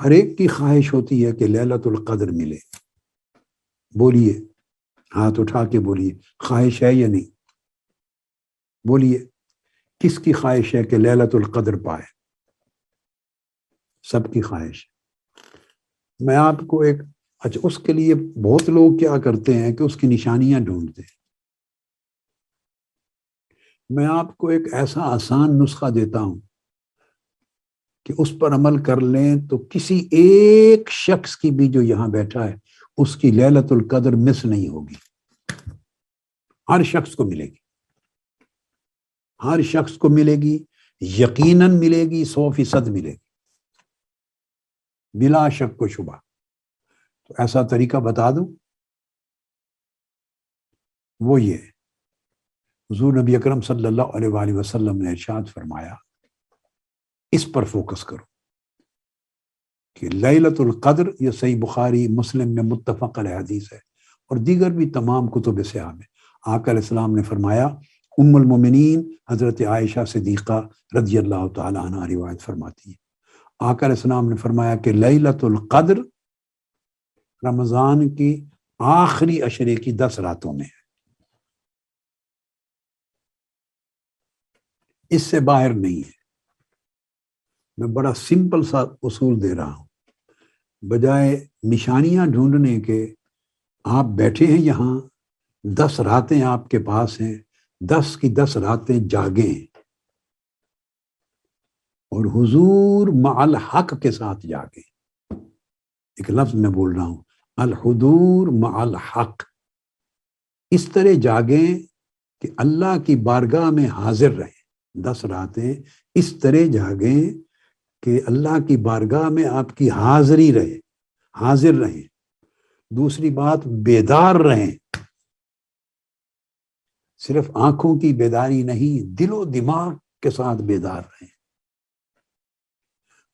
ہر ایک کی خواہش ہوتی ہے کہ لیلۃ القدر ملے. بولیے، ہاتھ اٹھا کے بولیے، خواہش ہے یا نہیں؟ بولیے، کس کی خواہش ہے کہ لیلۃ القدر پائے؟ سب کی خواہش. میں آپ کو اچھا اس کے لیے بہت لوگ کیا کرتے ہیں کہ اس کی نشانیاں ڈھونڈتے ہیں. میں آپ کو ایک ایسا آسان نسخہ دیتا ہوں کہ اس پر عمل کر لیں تو کسی ایک شخص کی بھی جو یہاں بیٹھا ہے اس کی لیلۃ القدر مس نہیں ہوگی. ہر شخص کو ملے گی، ہر شخص کو ملے گی، یقیناً ملے گی، 100% ملے گی، بلا شک و شبہ. تو ایسا طریقہ بتا دوں، وہ یہ حضور نبی اکرم صلی اللہ علیہ وآلہ وسلم نے ارشاد فرمایا، اس پر فوکس کرو کہ لیلۃ القدر، یہ صحیح بخاری مسلم میں متفق علیہ حدیث ہے اور دیگر بھی تمام کتب صحاح میں. آقا علیہ السلام نے فرمایا، ام المومنین حضرت عائشہ صدیقہ رضی اللہ تعالی عنہا روایت فرماتی ہے، آقا علیہ السلام نے فرمایا کہ لیلۃ القدر رمضان کی آخری عشرے کی 10 راتوں میں ہے، اس سے باہر نہیں ہے. میں بڑا سمپل سا اصول دے رہا ہوں، بجائے نشانیاں ڈھونڈنے کے آپ بیٹھے ہیں یہاں، 10 راتیں آپ کے پاس ہیں، 10 کی 10 راتیں جاگیں اور حضور مع الحق کے ساتھ جاگیں. ایک لفظ میں بول رہا ہوں، الحضور مع الحق. اس طرح جاگیں کہ اللہ کی بارگاہ میں حاضر رہیں. 10 راتیں اس طرح جاگیں کہ اللہ کی بارگاہ میں آپ کی حاضری رہے، حاضر رہیں. دوسری بات، بیدار رہیں. صرف آنکھوں کی بیداری نہیں، دل و دماغ کے ساتھ بیدار رہیں.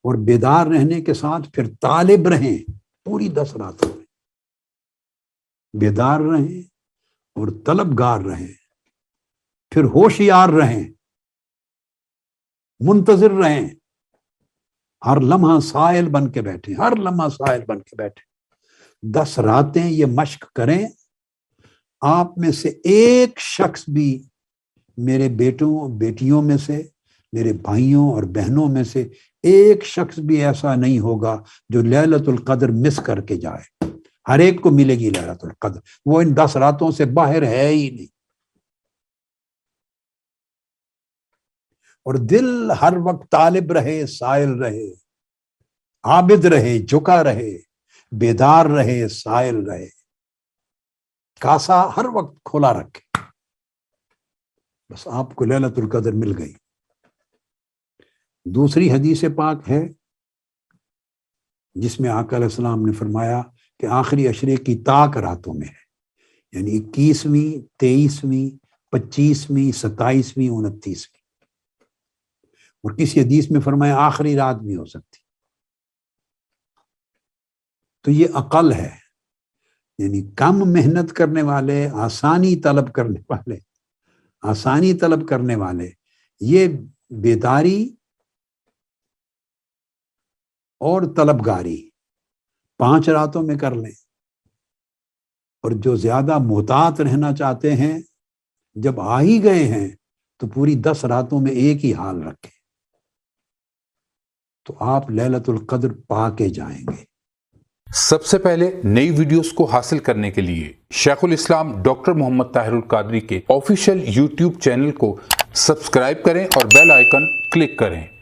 اور بیدار رہنے کے ساتھ پھر طالب رہیں. پوری 10 راتوں میں بیدار رہیں اور طلبگار رہیں، پھر ہوشیار رہیں، منتظر رہیں، ہر لمحہ سائل بن کے بیٹھیں، ہر لمحہ سائل بن کے بیٹھیں. 10 راتیں یہ مشق کریں. آپ میں سے ایک شخص بھی، میرے بیٹوں بیٹیوں میں سے، میرے بھائیوں اور بہنوں میں سے ایک شخص بھی ایسا نہیں ہوگا جو لیلۃ القدر مس کر کے جائے. ہر ایک کو ملے گی لیلۃ القدر، وہ ان 10 راتوں سے باہر ہے ہی نہیں. اور دل ہر وقت طالب رہے، سائل رہے، عابد رہے، جھکا رہے، بیدار رہے، سائل رہے. کاسا ہر وقت کھلا رکھے، بس آپ کو لیلۃ القدر مل گئی. دوسری حدیث پاک ہے جس میں آقا علیہ السلام نے فرمایا کہ آخری عشرے کی طاق راتوں میں ہے، یعنی 21ویں، 23ویں، 25ویں، 27ویں، 29ویں. اور کسی حدیث میں فرمایا آخری رات بھی ہو سکتی. تو یہ عقل ہے، یعنی کم محنت کرنے والے، آسانی طلب کرنے والے یہ بیداری اور طلبگاری 5 راتوں میں کر لیں. اور جو زیادہ محتاط رہنا چاہتے ہیں، جب آ ہی گئے ہیں تو پوری 10 راتوں میں ایک ہی حال رکھیں، تو آپ لیلۃ القدر پا کے جائیں گے. سب سے پہلے نئی ویڈیوز کو حاصل کرنے کے لیے شیخ الاسلام ڈاکٹر محمد طاہر القادری کے آفیشیل یوٹیوب چینل کو سبسکرائب کریں اور بیل آئیکن کلک کریں.